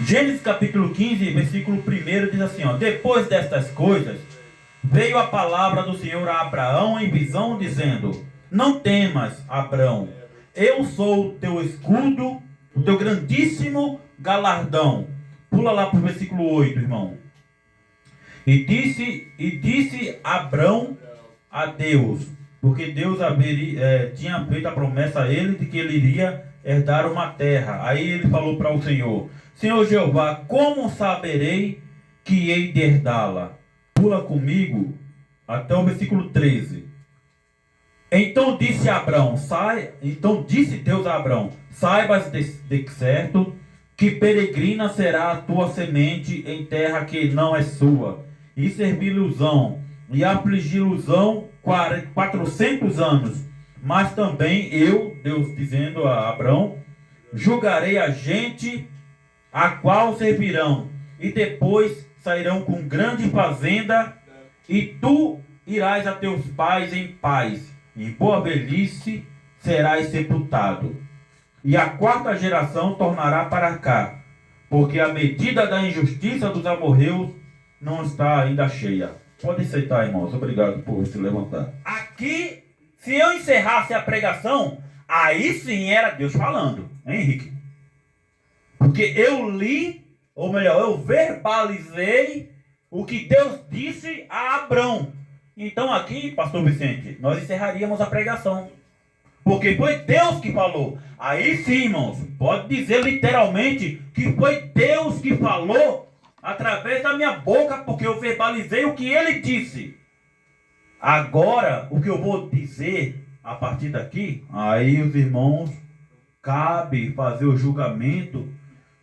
Gênesis capítulo 15, versículo 1 diz assim, ó: depois destas coisas, veio a palavra do Senhor a Abraão em visão, dizendo: não temas, Abraão, eu sou o teu escudo, o teu grandíssimo galardão. Pula lá para o versículo 8, irmão. E disse Abraão a Deus, porque Deus tinha feito a promessa a ele de que ele iria herdar uma terra. Aí ele falou para o Senhor: Senhor Jeová, como saberei que hei de herdá-la? Pula comigo até o versículo 13. Então disse Deus a Abraão: saibas de certo que peregrina será a tua semente em terra que não é sua, e servi-lhe-ão e afligi-lhe-ão 400 anos. Mas também eu, Deus dizendo a Abraão, julgarei a gente a qual servirão, e depois sairão com grande fazenda, e tu irás a teus pais em paz, em boa velhice serás sepultado. E a quarta geração tornará para cá, porque a medida da injustiça dos amorreus não está ainda cheia. Pode aceitar, irmãos. Obrigado por se levantar. Aqui, se eu encerrasse a pregação, aí sim era Deus falando, hein, Henrique? Porque eu li, ou melhor, eu verbalizei o que Deus disse a Abraão. Então aqui, pastor Vicente, nós encerraríamos a pregação. Porque foi Deus que falou. Aí sim, irmãos, pode dizer literalmente que foi Deus que falou através da minha boca, porque eu verbalizei o que ele disse. Agora, o que eu vou dizer a partir daqui, aí os irmãos, cabe fazer o julgamento,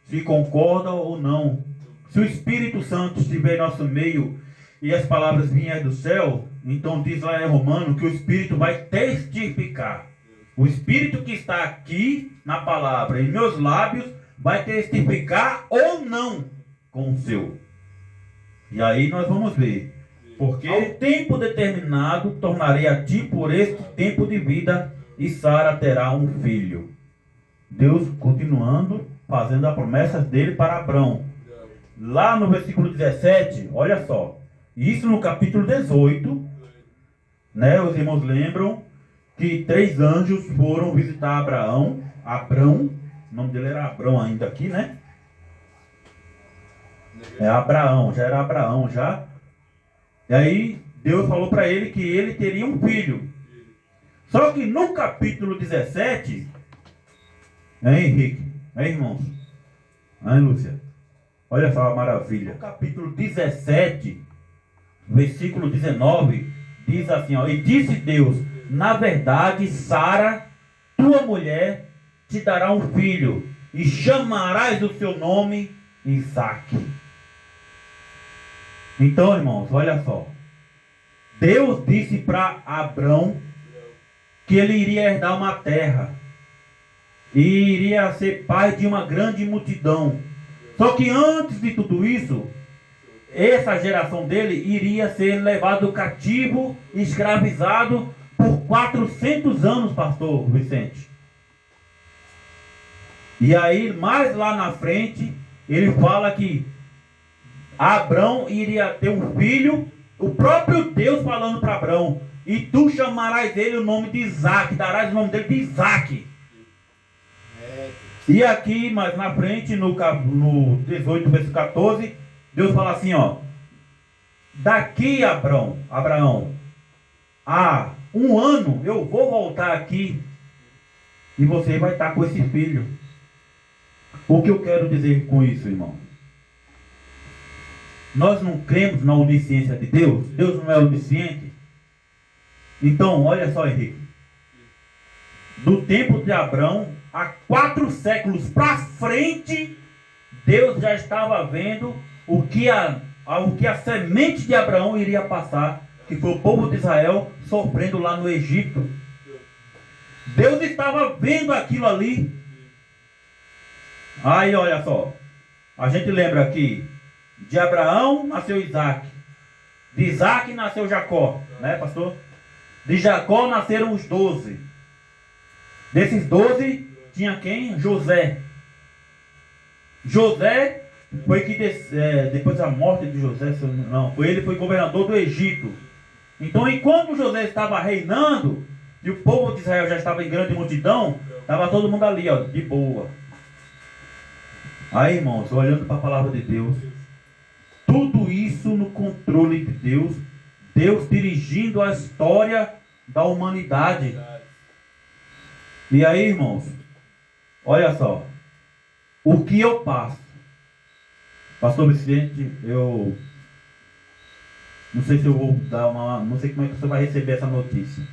se concordam ou não. Se o Espírito Santo estiver em nosso meio e as palavras vierem do céu, então diz lá em Romano que o Espírito vai testificar. O Espírito que está aqui na palavra, em meus lábios, vai testificar ou não com o seu. E aí nós vamos ver. Porque ao tempo determinado tornarei a ti por este tempo de vida, e Sara terá um filho. Deus continuando, fazendo as promessas dele para Abraão. Lá no versículo 17, olha só. Isso no capítulo 18, né, os irmãos lembram que 3 anjos foram visitar Abraão. Abrão, o nome dele era Abrão ainda aqui, né? É Abraão, já era Abraão já. E aí Deus falou para ele que ele teria um filho. Só que no capítulo 17, Henrique, irmãos, Lúcia, olha só a maravilha. No capítulo 17, versículo 19, diz assim, ó: e disse Deus: na verdade, Sara, tua mulher, te dará um filho, e chamarás o seu nome Isaque. Então, irmãos, olha só. Deus disse para Abrão que ele iria herdar uma terra e iria ser pai de uma grande multidão. Só que antes de tudo isso, essa geração dele iria ser levado cativo, escravizado por 400 anos, pastor Vicente. E aí, mais lá na frente, ele fala que Abrão iria ter um filho, o próprio Deus falando para Abrão: e tu chamarás dele o nome de Isaque, darás o nome dele de Isaque. E aqui, mais na frente, no 18, versículo 14, Deus fala assim, ó: daqui, Abraão, há 1 ano eu vou voltar aqui e você vai estar com esse filho. O que eu quero dizer com isso, irmão? Nós não cremos na onisciência de Deus? Deus não é onisciente? Então, olha só, Henrique. Do tempo de Abraão, há 4 séculos para frente, Deus já estava vendo o que a semente de Abraão iria passar, que foi o povo de Israel sofrendo lá no Egito. Deus estava vendo aquilo ali. Aí olha só, a gente lembra aqui, de Abraão nasceu Isaque, de Isaque nasceu Jacó, né, pastor? De Jacó nasceram os 12. Desses 12 tinha quem? José. José foi que depois da morte de José, não, ele foi governador do Egito. Então, enquanto José estava reinando, e o povo de Israel já estava em grande multidão, estava todo mundo ali, ó, de boa. Aí, irmãos, olhando para a palavra de Deus, tudo isso no controle de Deus, Deus dirigindo a história da humanidade. E aí, irmãos, olha só, o que eu passo. Pastor Vicente, eu não sei se eu vou dar não sei como é que você vai receber essa notícia.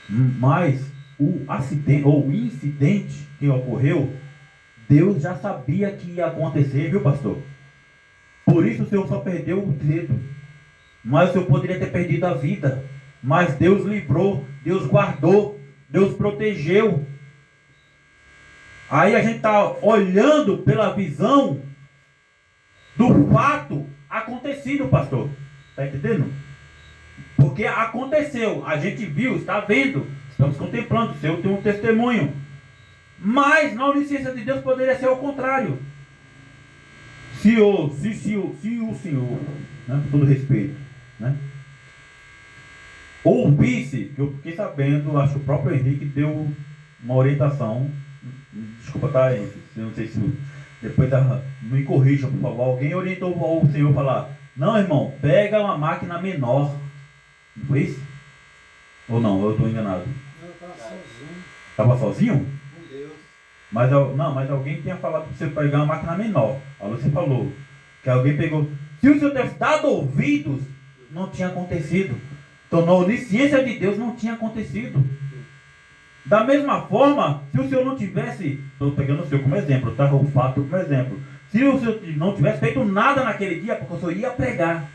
Mas o acidente, ou o incidente que ocorreu, Deus já sabia que ia acontecer, viu, pastor? Por isso o senhor só perdeu o dedo. Mas o senhor poderia ter perdido a vida. Mas Deus livrou, Deus guardou, Deus protegeu. Aí a gente está olhando pela visão do fato acontecido, pastor. Está entendendo? Porque aconteceu, a gente viu, está vendo, estamos contemplando, o senhor tem um testemunho. Mas na onisciência de Deus poderia ser o contrário. Se o senhor, né, com todo respeito, né, ouvisse, que eu fiquei sabendo, acho que o próprio Henrique deu uma orientação, desculpa, tá, Henrique, não sei se depois me corrija, por favor, alguém orientou o senhor a falar, não, irmão, pega uma máquina menor, não foi isso? Ou não, eu estou enganado? Não, eu estava sozinho. Estava sozinho? Com Deus. Mas alguém tinha falado para você pegar uma máquina menor. Aí você falou que alguém pegou. Se o senhor tivesse dado ouvidos, não tinha acontecido. Então, na onisciência de Deus, não tinha acontecido. Da mesma forma, se o senhor não tivesse, estou pegando o senhor como exemplo, tá? O fato como exemplo. Se o senhor não tivesse feito nada naquele dia, porque o senhor ia pregar.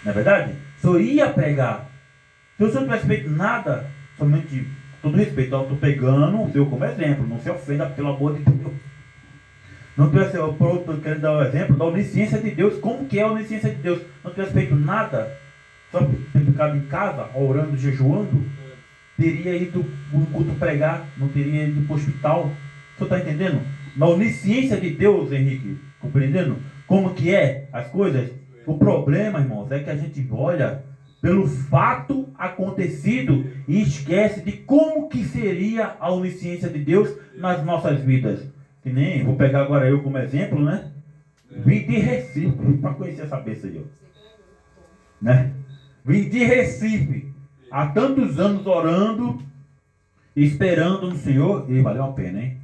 Não é verdade? O senhor ia pregar. Se o senhor não tivesse feito nada, somente, todo respeito, eu estou pegando o senhor como exemplo, não se ofenda, pelo amor de Deus. Não tivesse, eu quero dar um exemplo da onisciência de Deus. Como que é a onisciência de Deus? Não tivesse feito nada, só ter ficado em casa, orando, jejuando, teria ido no culto pregar, não teria ido para o hospital. Você está entendendo? Na onisciência de Deus, Henrique, compreendendo como que é as coisas? O problema, irmãos, é que a gente olha pelo fato acontecido e esquece de como que seria a onisciência de Deus nas nossas vidas. Que nem, vou pegar agora eu como exemplo, né? Vim de Recife, para conhecer essa besta aí, ó. Né? Vim de Recife, há tantos anos orando, esperando no Senhor, e valeu a pena, hein?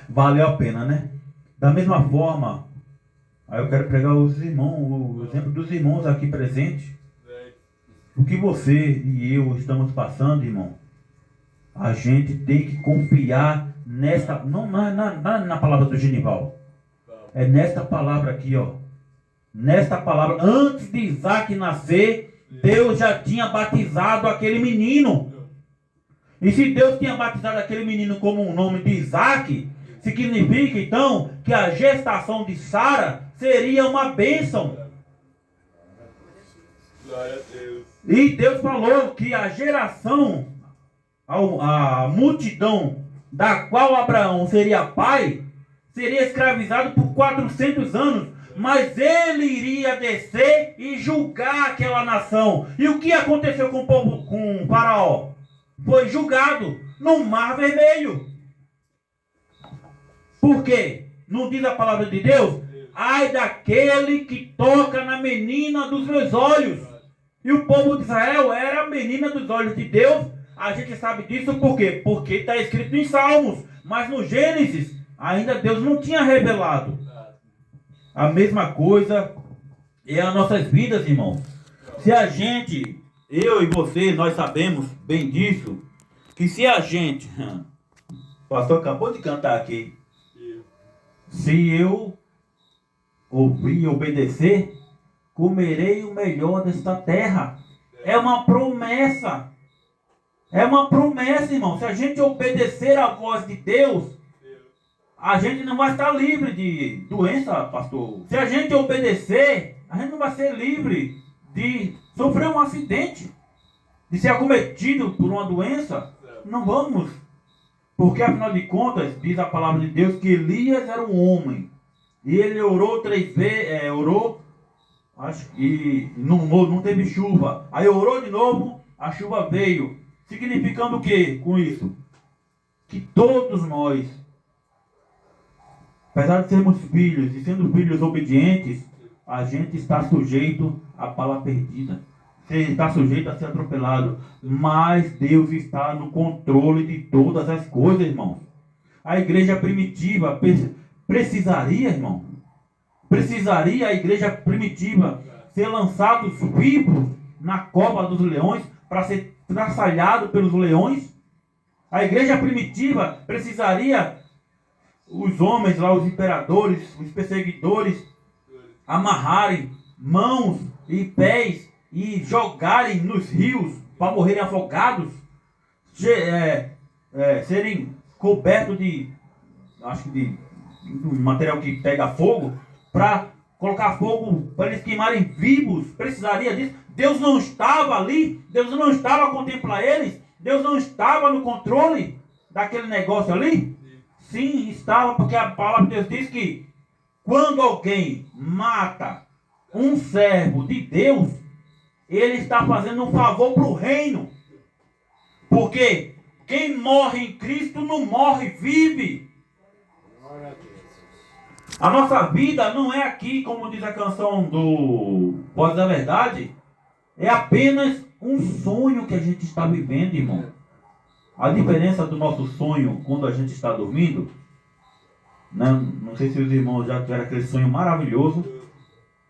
Valeu a pena, né? Da mesma forma, aí eu quero pregar os irmãos, o exemplo dos irmãos aqui presentes. O que você e eu estamos passando, irmão, a gente tem que confiar nesta, não na palavra do Genival, é nesta palavra aqui, ó. Nesta palavra, antes de Isaac nascer, Deus já tinha batizado aquele menino. E se Deus tinha batizado aquele menino como o nome de Isaac, significa então que a gestação de Sara seria uma bênção. Glória a Deus. E Deus falou que a geração, a multidão da qual Abraão seria pai, seria escravizado por 400 anos, mas ele iria descer e julgar aquela nação. E o que aconteceu com o povo, com o Faraó? Foi julgado no Mar Vermelho. Por quê? Não diz a palavra de Deus? Ai daquele que toca na menina dos meus olhos. E o povo de Israel era a menina dos olhos de Deus. A gente sabe disso por quê? Porque está escrito em Salmos. Mas no Gênesis, ainda Deus não tinha revelado. A mesma coisa é as nossas vidas, irmãos. Se a gente, eu e você, nós sabemos bem disso, que se a gente, o pastor acabou de cantar aqui, se eu ouvir e obedecer, comerei o melhor desta terra. É uma promessa. É uma promessa, irmão. Se a gente obedecer à voz de Deus, a gente não vai estar livre de doença, pastor. Se a gente obedecer, a gente não vai ser livre de sofrer um acidente, de ser acometido por uma doença. Não vamos. Porque afinal de contas, diz a palavra de Deus que Elias era um homem. E ele orou 3 vezes, orou, acho que não teve chuva. Aí orou de novo, a chuva veio. Significando o que com isso? Que todos nós, apesar de sermos filhos e sendo filhos obedientes, a gente está sujeito à bala perdida. Você está sujeito a ser atropelado. Mas Deus está no controle de todas as coisas, irmão. A igreja primitiva precisaria, irmão. Precisaria a igreja primitiva ser lançados vivos na cova dos leões para ser traçalhado pelos leões? A igreja primitiva precisaria os homens lá, os imperadores, os perseguidores, amarrarem mãos e pés e jogarem nos rios para morrerem afogados, serem cobertos de, acho que de material que pega fogo, para colocar fogo, para eles queimarem vivos. Precisaria disso. Deus não estava ali, Deus não estava a contemplar eles, Deus não estava no controle daquele negócio ali? Sim, estava, porque a palavra de Deus diz que quando alguém mata um servo de Deus, ele está fazendo um favor para o reino. Porque quem morre em Cristo não morre, vive. A nossa vida não é aqui, como diz a canção do Voz da Verdade, é apenas um sonho que a gente está vivendo, irmão. A diferença do nosso sonho quando a gente está dormindo, né? Não sei se os irmãos já tiveram aquele sonho maravilhoso,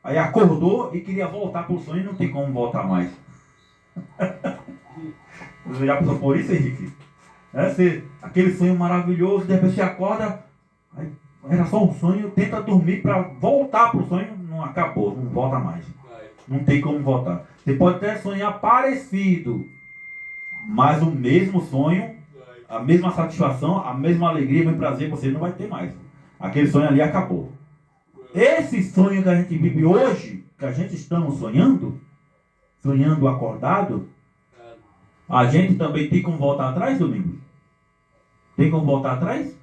aí acordou e queria voltar para o sonho e não tem como voltar mais. Você já passou por isso, Henrique? Aquele sonho maravilhoso, de repente você acorda, aí era só um sonho, tenta dormir para voltar para o sonho, não acabou, não volta mais. Não tem como voltar. Você pode até sonhar parecido, mas o mesmo sonho, a mesma satisfação, a mesma alegria, o mesmo prazer, você não vai ter mais. Aquele sonho ali acabou. Esse sonho que a gente vive hoje, que a gente estamos sonhando acordado, a gente também tem como voltar atrás, Domingos? Tem como voltar atrás?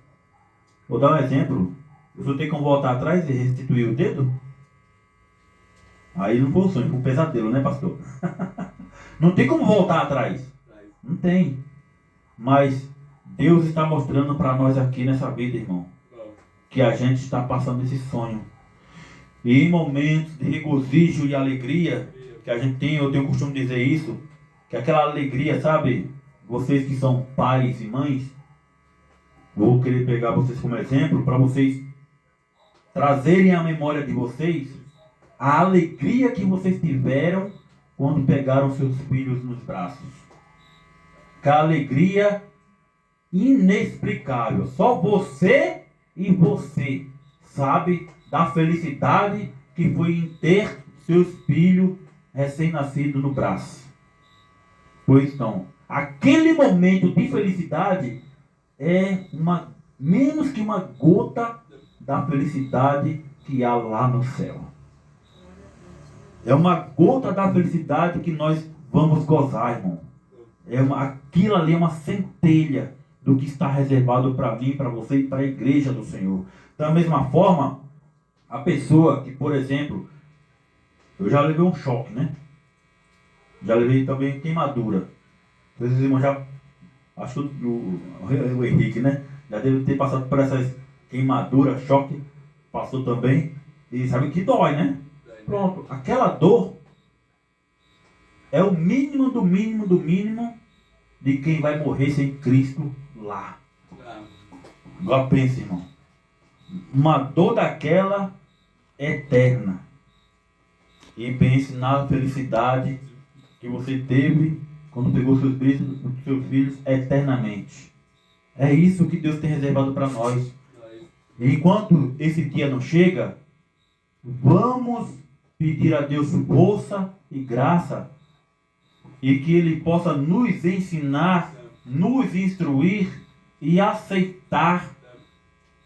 Vou dar um exemplo. Você tem como voltar atrás e restituir o dedo? Aí não foi um sonho, foi um pesadelo, né, pastor? Não tem como voltar atrás. Não tem. Mas Deus está mostrando para nós aqui nessa vida, irmão, que a gente está passando esse sonho. E em momentos de regozijo e alegria, que a gente tem, eu tenho o costume de dizer isso, que aquela alegria, sabe? Vocês que são pais e mães, vou querer pegar vocês como exemplo, para vocês trazerem à memória de vocês a alegria que vocês tiveram quando pegaram seus filhos nos braços. Que a alegria inexplicável. Só você e você sabe da felicidade que foi em ter seus filhos recém-nascidos no braço. Pois então, aquele momento de felicidade é menos que uma gota da felicidade que há lá no céu. É uma gota da felicidade que nós vamos gozar, irmão. Aquilo ali é uma centelha do que está reservado para mim, para você e para a igreja do Senhor. Da mesma forma, a pessoa que, por exemplo, eu já levei um choque, né? Já levei também queimadura. Vocês irmãos já, acho que o Henrique, né? Já deve ter passado por essas queimaduras, choque, passou também. E sabe que dói, né? Pronto, aquela dor é o mínimo do mínimo do mínimo de quem vai morrer sem Cristo lá. Agora pense, irmão. Uma dor daquela eterna. E pense na felicidade que você teve quando pegou seus filhos eternamente. É isso que Deus tem reservado para nós. E enquanto esse dia não chega, vamos pedir a Deus força e graça, e que Ele possa nos ensinar, nos instruir e aceitar,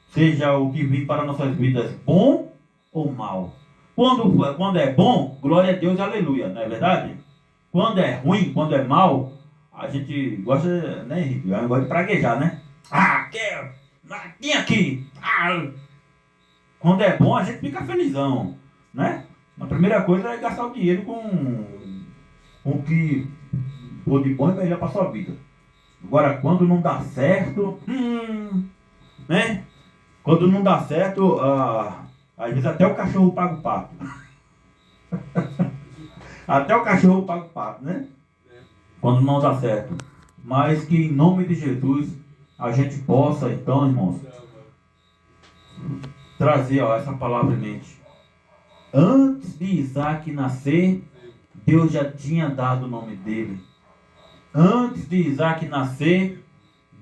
seja o que vir para nossas vidas, bom ou mal. Quando é bom, glória a Deus e aleluia, não é verdade? Quando é ruim, quando é mal, a gente gosta, né, Henrique? A gente gosta de praguejar, né? quer, tem aqui. Quando é bom, a gente fica felizão, né? A primeira coisa é gastar o dinheiro com o que for de bom e melhor para sua vida. Agora, quando não dá certo, né? Quando não dá certo, às vezes até o cachorro paga o pato. Até o cachorro paga o pato, né? Quando não dá certo. Mas que em nome de Jesus a gente possa, então, irmãos, trazer essa palavra em mente. Antes de Isaac nascer, Deus já tinha dado o nome dele. Antes de Isaac nascer,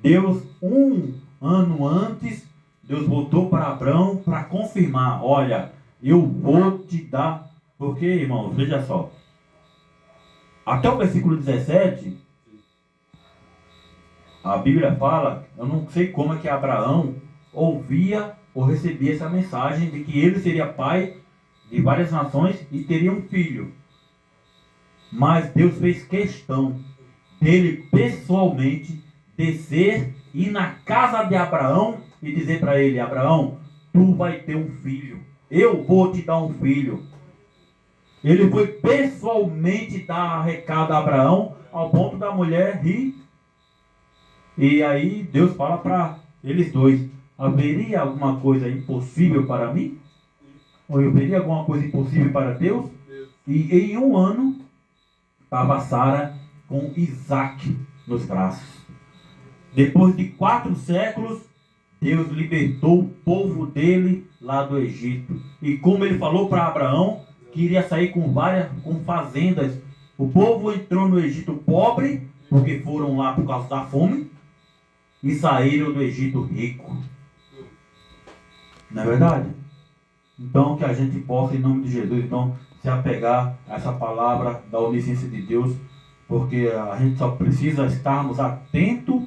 Deus, 1 ano antes, Deus voltou para Abraão para confirmar: olha, eu vou te dar. Porque, irmãos, veja só. Até o versículo 17, a Bíblia fala, eu não sei como é que Abraão ouvia ou recebia essa mensagem de que ele seria pai de várias nações e teria um filho. Mas Deus fez questão dele pessoalmente descer, ir na casa de Abraão e dizer para ele: Abraão, tu vai ter um filho, eu vou te dar um filho. Ele foi pessoalmente dar recado a Abraão, ao ponto da mulher rir. E aí Deus fala para eles dois: haveria alguma coisa impossível para mim? Ou haveria alguma coisa impossível para Deus? E em 1 ano estava Sara com Isaac nos braços. Depois de 4 séculos, Deus libertou o povo dele lá do Egito. E como ele falou para Abraão, que iria sair com fazendas. O povo entrou no Egito pobre, porque foram lá por causa da fome, e saíram do Egito rico. Não é verdade? Então que a gente possa, em nome de Jesus, então, se apegar a essa palavra da onisciência de Deus, porque a gente só precisa estarmos atentos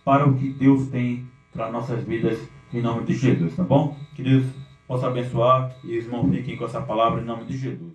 para o que Deus tem para nossas vidas, em nome de Jesus, tá bom? Que Deus possa abençoar e os irmãos fiquem com essa palavra em nome de Jesus.